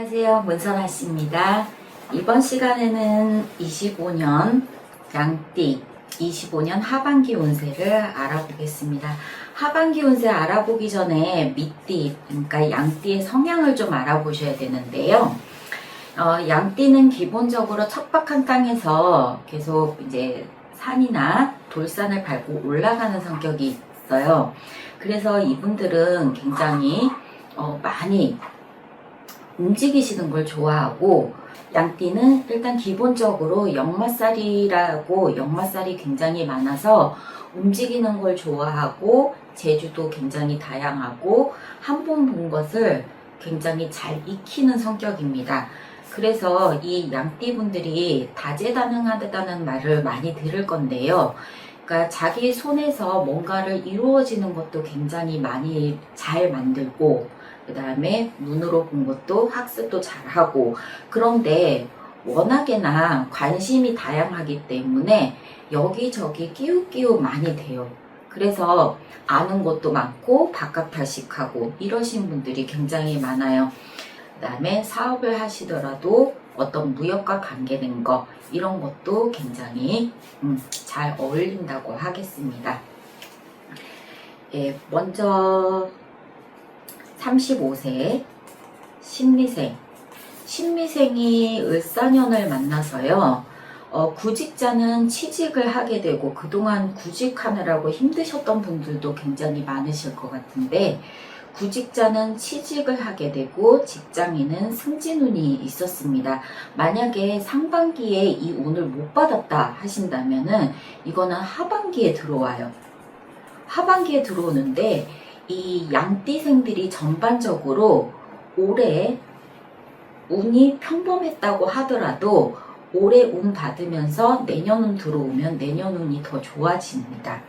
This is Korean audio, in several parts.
안녕하세요. 문선아씨입니다. 이번 시간에는 25년 양띠 25년 하반기 운세를 알아보겠습니다. 하반기 운세 알아보기 전에 밑띠, 그러니까 양띠의 성향을 좀 알아보셔야 되는데요. 양띠는 기본적으로 척박한 땅에서 계속 이제 산이나 돌산을 밟고 올라가는 성격이 있어요. 그래서 이분들은 굉장히 많이 움직이시는 걸 좋아하고, 양띠는 일단 기본적으로 역마살이 굉장히 많아서 움직이는 걸 좋아하고, 재주도 굉장히 다양하고, 한 번 본 것을 굉장히 잘 익히는 성격입니다. 그래서 이 양띠 분들이 다재다능하다는 말을 많이 들을 건데요. 그러니까 자기 손에서 뭔가를 이루어지는 것도 굉장히 많이 잘 만들고, 그 다음에 눈으로 본 것도 학습도 잘하고, 그런데 워낙에나 관심이 다양하기 때문에 여기저기 끼우끼우 많이 돼요. 그래서 아는 것도 많고 박학다식하고 이러신 분들이 굉장히 많아요. 그 다음에 사업을 하시더라도 어떤 무역과 관계된 거 이런 것도 굉장히 잘 어울린다고 하겠습니다. 먼저 35세 신미생이 을사년을 만나서요. 구직자는 취직을 하게 되고, 그동안 구직하느라고 힘드셨던 분들도 굉장히 많으실 것 같은데, 구직자는 취직을 하게 되고 직장인은 승진운이 있었습니다. 만약에 상반기에 이 운을 못 받았다 하신다면은 이거는 하반기에 들어와요. 하반기에 들어오는데, 이 양띠생들이 전반적으로 올해 운이 평범했다고 하더라도 올해 운 받으면서 내년 운 들어오면 내년 운이 더 좋아집니다.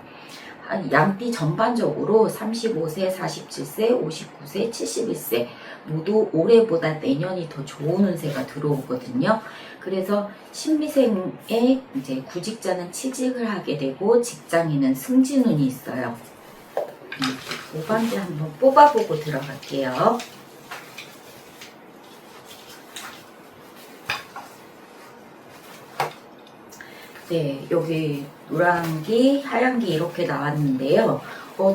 양띠 전반적으로 35세, 47세, 59세, 71세 모두 올해보다 내년이 더 좋은 운세가 들어오거든요. 그래서 신미생의 이제 구직자는 취직을 하게 되고 직장인은 승진운이 있어요. 5번째 한번 뽑아보고 들어갈게요. 네, 여기 노란기, 하얀기 이렇게 나왔는데요.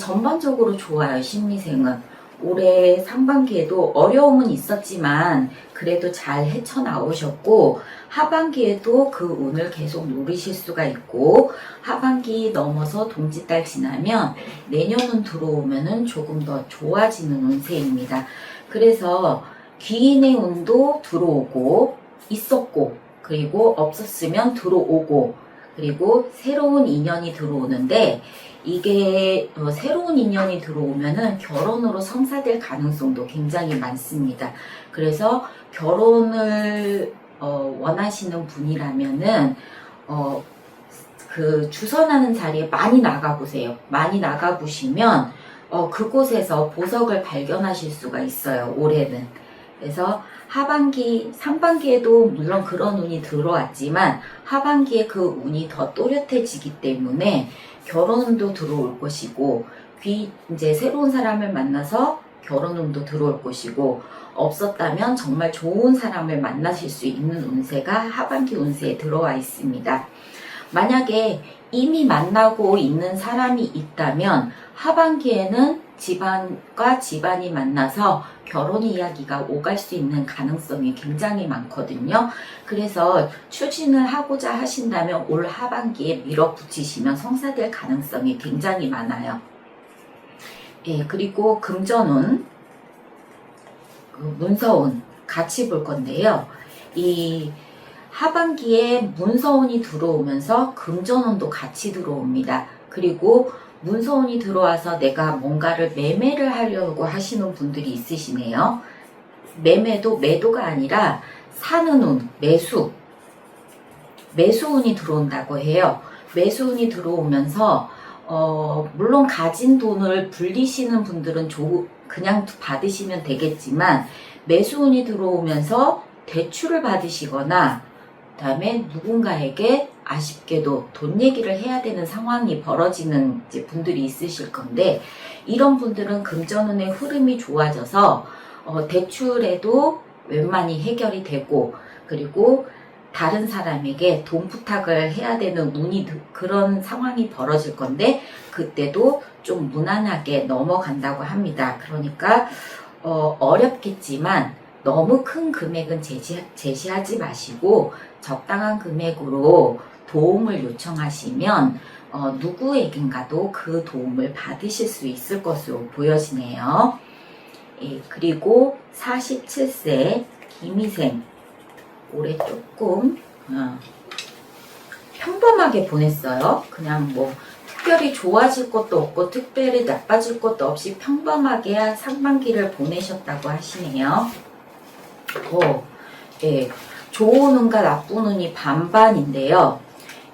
전반적으로 좋아요, 신미생은. 올해 상반기에도 어려움은 있었지만 그래도 잘 헤쳐나오셨고, 하반기에도 그 운을 계속 누리실 수가 있고, 하반기 넘어서 동짓달 지나면 내년은 들어오면은 조금 더 좋아지는 운세입니다. 그래서 귀인의 운도 들어오고 있었고, 그리고 없었으면 들어오고, 그리고 새로운 인연이 들어오는데, 이게 새로운 인연이 들어오면은 결혼으로 성사될 가능성도 굉장히 많습니다. 그래서 결혼을 원하시는 분이라면은 그 주선하는 자리에 많이 나가보세요. 많이 나가보시면 그곳에서 보석을 발견하실 수가 있어요, 올해는. 그래서 하반기, 상반기에도 물론 그런 운이 들어왔지만 하반기에 그 운이 더 또렷해지기 때문에 결혼운도 들어올 것이고, 이제 새로운 사람을 만나서 결혼운도 들어올 것이고, 없었다면 정말 좋은 사람을 만나실 수 있는 운세가 하반기 운세에 들어와 있습니다. 만약에 이미 만나고 있는 사람이 있다면 하반기에는 집안과 집안이 만나서 결혼 이야기가 오갈 수 있는 가능성이 굉장히 많거든요. 그래서 추진을 하고자 하신다면 올 하반기에 밀어붙이시면 성사될 가능성이 굉장히 많아요. 그리고 금전운, 문서운 같이 볼 건데요. 이 하반기에 문서운이 들어오면서 금전운도 같이 들어옵니다. 그리고 문서운이 들어와서 내가 뭔가를 매매를 하려고 하시는 분들이 있으시네요. 매매도 매도가 아니라 사는 운, 매수운이 들어온다고 해요. 매수운이 들어오면서 물론 가진 돈을 불리시는 분들은 그냥 받으시면 되겠지만, 매수운이 들어오면서 대출을 받으시거나 그 다음에 누군가에게 아쉽게도 돈 얘기를 해야 되는 상황이 벌어지는 이제 분들이 있으실 건데, 이런 분들은 금전운의 흐름이 좋아져서 대출에도 웬만히 해결이 되고, 그리고 다른 사람에게 돈 부탁을 해야 되는 그런 상황이 벌어질 건데, 그때도 좀 무난하게 넘어간다고 합니다. 그러니까 어렵겠지만 너무 큰 금액은 제시하지 마시고 적당한 금액으로 도움을 요청하시면 누구에겐가도 그 도움을 받으실 수 있을 것으로 보여지네요. 예, 그리고 47세 김희생, 올해 조금 평범하게 보냈어요. 그냥 뭐 특별히 좋아질 것도 없고 특별히 나빠질 것도 없이 평범하게 상반기를 보내셨다고 하시네요. 예, 좋은 운과 나쁜 운이 반반인데요.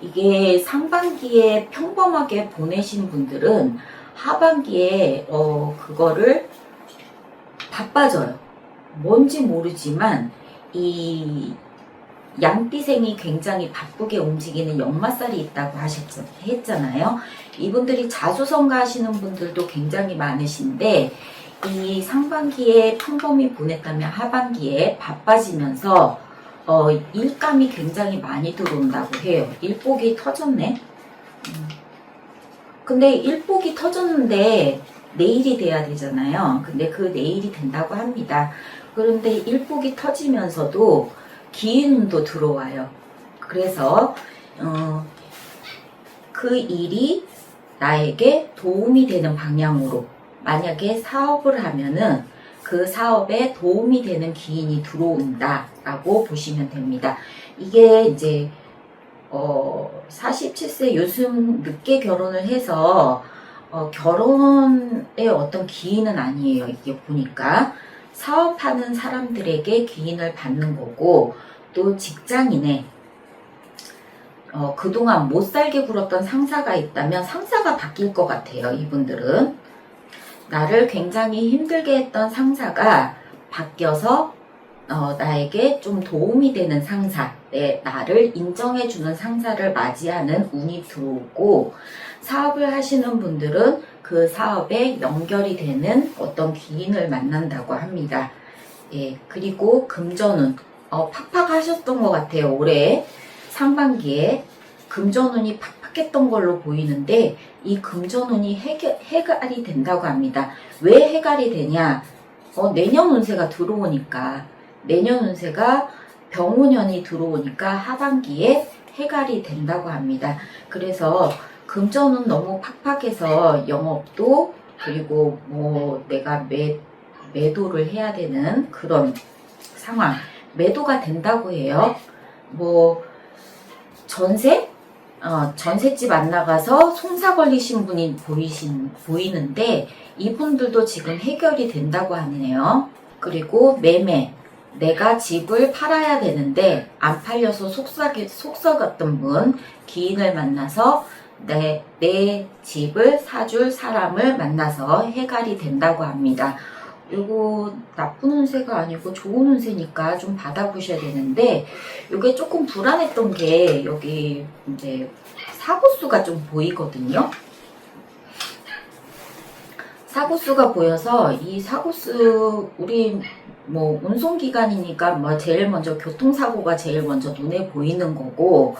이게 상반기에 평범하게 보내신 분들은 하반기에 그거를 바빠져요. 뭔지 모르지만 이 양띠생이 굉장히 바쁘게 움직이는 역마살이 있다고 했잖아요. 이분들이 자수성가 하시는 분들도 굉장히 많으신데, 이 상반기에 평범히 보냈다면 하반기에 바빠지면서 일감이 굉장히 많이 들어온다고 해요. 일복이 터졌네. 근데 일복이 터졌는데 내일이 돼야 되잖아요. 근데 그 내일이 된다고 합니다. 그런데 일복이 터지면서도 기운도 들어와요. 그래서 그 일이 나에게 도움이 되는 방향으로, 만약에 사업을 하면은 그 사업에 도움이 되는 기인이 들어온다 라고 보시면 됩니다. 이게 이제 47세 요즘 늦게 결혼을 해서 결혼의 어떤 기인은 아니에요. 이게 보니까 사업하는 사람들에게 기인을 받는 거고, 또 직장인에 그동안 못 살게 굴었던 상사가 있다면 상사가 바뀔 것 같아요. 이분들은 나를 굉장히 힘들게 했던 상사가 바뀌어서 나에게 좀 도움이 되는 상사, 나를 인정해주는 상사를 맞이하는 운이 들어오고, 사업을 하시는 분들은 그 사업에 연결이 되는 어떤 기인을 만난다고 합니다. 예, 그리고 금전운, 팍팍 하셨던 것 같아요. 올해 상반기에 금전운이 팍팍했던 걸로 보이는데, 이 금전운이 해갈이 된다고 합니다. 왜 해갈이 되냐? 내년 운세가 들어오니까, 내년 운세가 병오년이 들어오니까 하반기에 해갈이 된다고 합니다. 그래서 금전은 너무 팍팍해서 영업도, 그리고 뭐 내가 매도를 해야 되는 그런 상황, 매도가 된다고 해요. 뭐 전셋집 안 나가서 송사 걸리신 분이 보이는데, 이분들도 지금 해결이 된다고 하네요. 그리고 매매, 내가 집을 팔아야 되는데 안 팔려서 속썩었던 분, 기인을 만나서 내 집을 사줄 사람을 만나서 해갈이 된다고 합니다. 이거 나쁜 운세가 아니고 좋은 운세니까 좀 받아보셔야 되는데, 이게 조금 불안했던 게 여기 이제 사고수가 좀 보이거든요. 사고수가 보여서 이 사고수, 우리 뭐 운송기관이니까 뭐 제일 먼저 교통사고가 제일 먼저 눈에 보이는 거고,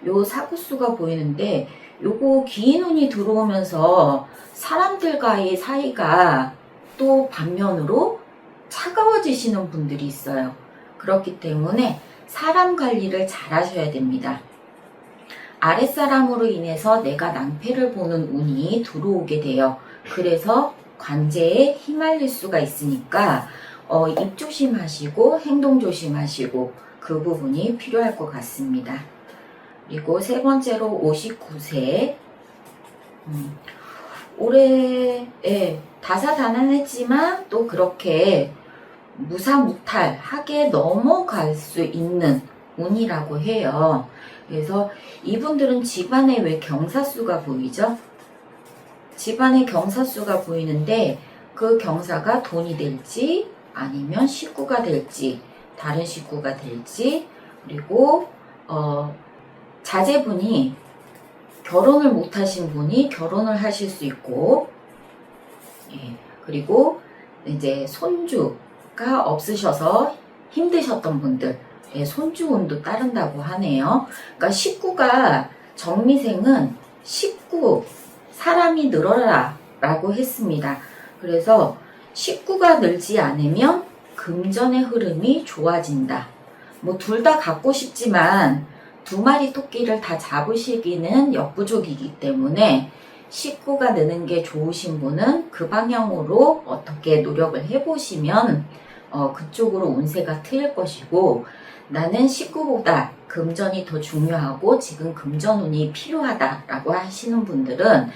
요 사고수가 보이는데, 요거 기인운이 들어오면서 사람들과의 사이가 또 반면으로 차가워지시는 분들이 있어요. 그렇기 때문에 사람 관리를 잘 하셔야 됩니다. 아랫사람으로 인해서 내가 낭패를 보는 운이 들어오게 돼요. 그래서 관제에 휘말릴 수가 있으니까 입 조심하시고 행동 조심하시고 그 부분이 필요할 것 같습니다. 그리고 세 번째로 59세, 올해 다사다난했지만 또 그렇게 무사무탈하게 넘어갈 수 있는 운이라고 해요. 그래서 이분들은 집안에 왜 경사수가 보이죠? 집안에 경사수가 보이는데, 그 경사가 돈이 될지 아니면 식구가 될지 다른 식구가 될지, 그리고 자제분이 결혼을 못하신 분이 결혼을 하실 수 있고, 그리고 이제 손주가 없으셔서 힘드셨던 분들, 손주운도 따른다고 하네요. 그러니까 식구가 정미생은 식구, 사람이 늘어라 라고 했습니다. 그래서 식구가 늘지 않으면 금전의 흐름이 좋아진다. 뭐 둘 다 갖고 싶지만 두 마리 토끼를 다 잡으시기는 역부족이기 때문에 식구가 느는 게 좋으신 분은 그 방향으로 어떻게 노력을 해보시면 그쪽으로 운세가 트일 것이고, 나는 식구보다 금전이 더 중요하고 지금 금전운이 필요하다라고 하시는 분들은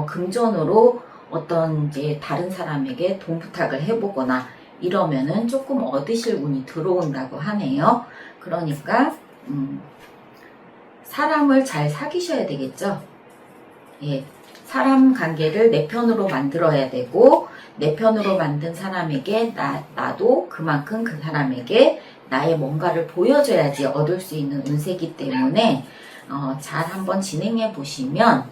금전으로 어떤 이제 다른 사람에게 돈 부탁을 해보거나 이러면은 조금 얻으실 운이 들어온다고 하네요. 그러니까 사람을 잘 사귀셔야 되겠죠. 예, 사람 관계를 내 편으로 만들어야 되고, 내 편으로 만든 사람에게 나도 그만큼 그 사람에게 나의 뭔가를 보여줘야지 얻을 수 있는 운세이기 때문에 잘 한번 진행해 보시면,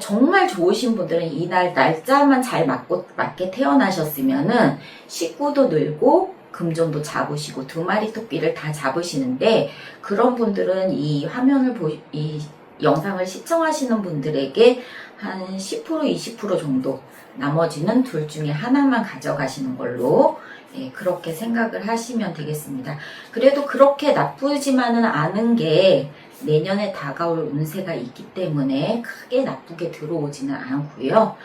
정말 좋으신 분들은 이날 날짜만 잘 맞게 태어나셨으면은 식구도 늘고 금전도 잡으시고 두 마리 토끼를 다 잡으시는데, 그런 분들은 이 화면을 이 영상을 시청하시는 분들에게 한 10% 20% 정도, 나머지는 둘 중에 하나만 가져가시는 걸로 그렇게 생각을 하시면 되겠습니다. 그래도 그렇게 나쁘지만은 않은 게 내년에 다가올 운세가 있기 때문에 크게 나쁘게 들어오지는 않고요.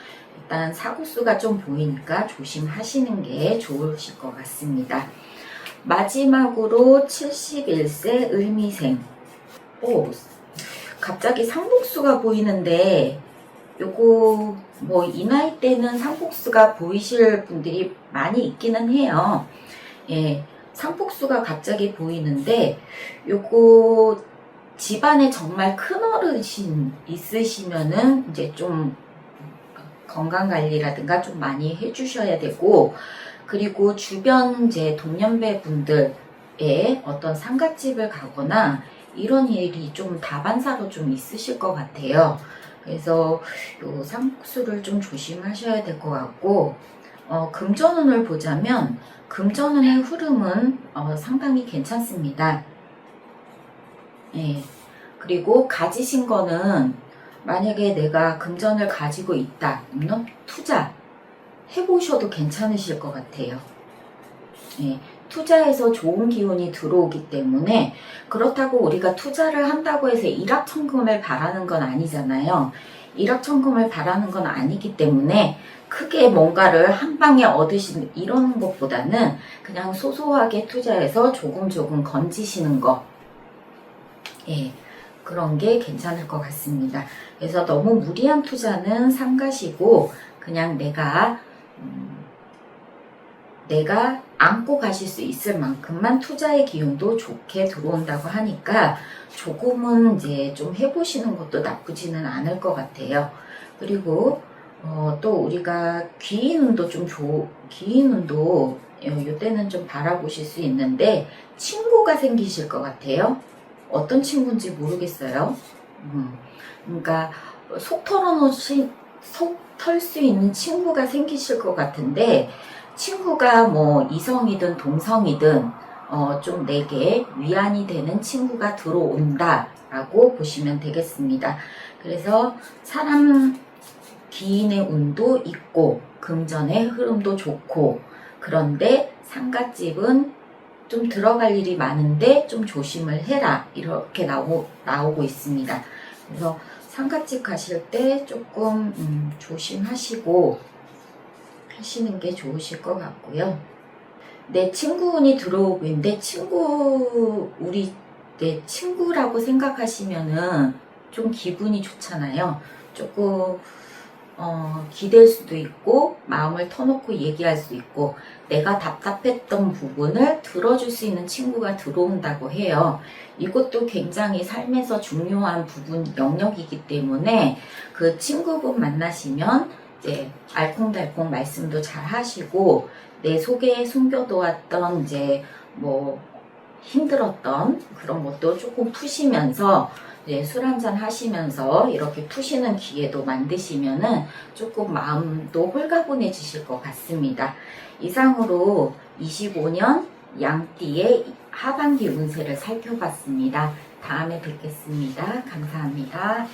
일단 사고수가 좀 보이니까 조심하시는 게 좋으실 것 같습니다. 마지막으로 71세 을미생. 갑자기 상복수가 보이는데, 요거 뭐 이 나이 때는 상복수가 보이실 분들이 많이 있기는 해요. 예, 상복수가 갑자기 보이는데, 요거 집안에 정말 큰 어르신 있으시면은 이제 좀 건강관리라든가 좀 많이 해주셔야 되고, 그리고 주변 이제 동년배 분들의 어떤 상갓집을 가거나 이런 일이 좀 다반사로 좀 있으실 것 같아요. 그래서 요 상복수를 좀 조심하셔야 될 것 같고, 금전운을 보자면 금전운의 흐름은 상당히 괜찮습니다. 예. 그리고 가지신 거는 만약에 내가 금전을 가지고 있다, 투자 해보셔도 괜찮으실 것 같아요. 예. 투자해서 좋은 기운이 들어오기 때문에, 그렇다고 우리가 투자를 한다고 해서 일확천금을 바라는 건 아니잖아요. 일확천금을 바라는 건 아니기 때문에 크게 뭔가를 한 방에 얻으시는 이런 것보다는 그냥 소소하게 투자해서 조금 건지시는 거, 예, 그런 게 괜찮을 것 같습니다. 그래서 너무 무리한 투자는 삼가시고 그냥 내가 안고 가실 수 있을 만큼만 투자의 기운도 좋게 들어온다고 하니까 조금은 이제 좀 해보시는 것도 나쁘지는 않을 것 같아요. 그리고 또 우리가 귀인운도 귀인운도 이때는 좀 바라보실 수 있는데, 친구가 생기실 것 같아요. 어떤 친구인지 모르겠어요. 그러니까 속 털 수 있는 친구가 생기실 것 같은데, 친구가 뭐 이성이든 동성이든 좀 내게 위안이 되는 친구가 들어온다 라고 보시면 되겠습니다. 그래서 사람 기인의 운도 있고 금전의 흐름도 좋고, 그런데 상갓집은 좀 들어갈 일이 많은데 좀 조심을 해라, 이렇게 나오고 있습니다. 그래서 상갓집 가실 때 조금 조심하시고 하시는 게 좋으실 것 같고요. 내 친구운이 들어오고 있는데, 내 친구라고 생각하시면은 좀 기분이 좋잖아요. 조금 기댈 수도 있고 마음을 터놓고 얘기할 수 있고, 내가 답답했던 부분을 들어줄 수 있는 친구가 들어온다고 해요. 이것도 굉장히 삶에서 중요한 영역이기 때문에 그 친구분 만나시면 이제 알콩달콩 말씀도 잘 하시고, 내 속에 숨겨두었던 이제 뭐 힘들었던 그런 것도 조금 푸시면서, 술 한잔 하시면서 이렇게 푸시는 기회도 만드시면은 조금 마음도 홀가분해지실 것 같습니다. 이상으로 25년 양띠의 하반기 운세를 살펴봤습니다. 다음에 뵙겠습니다. 감사합니다.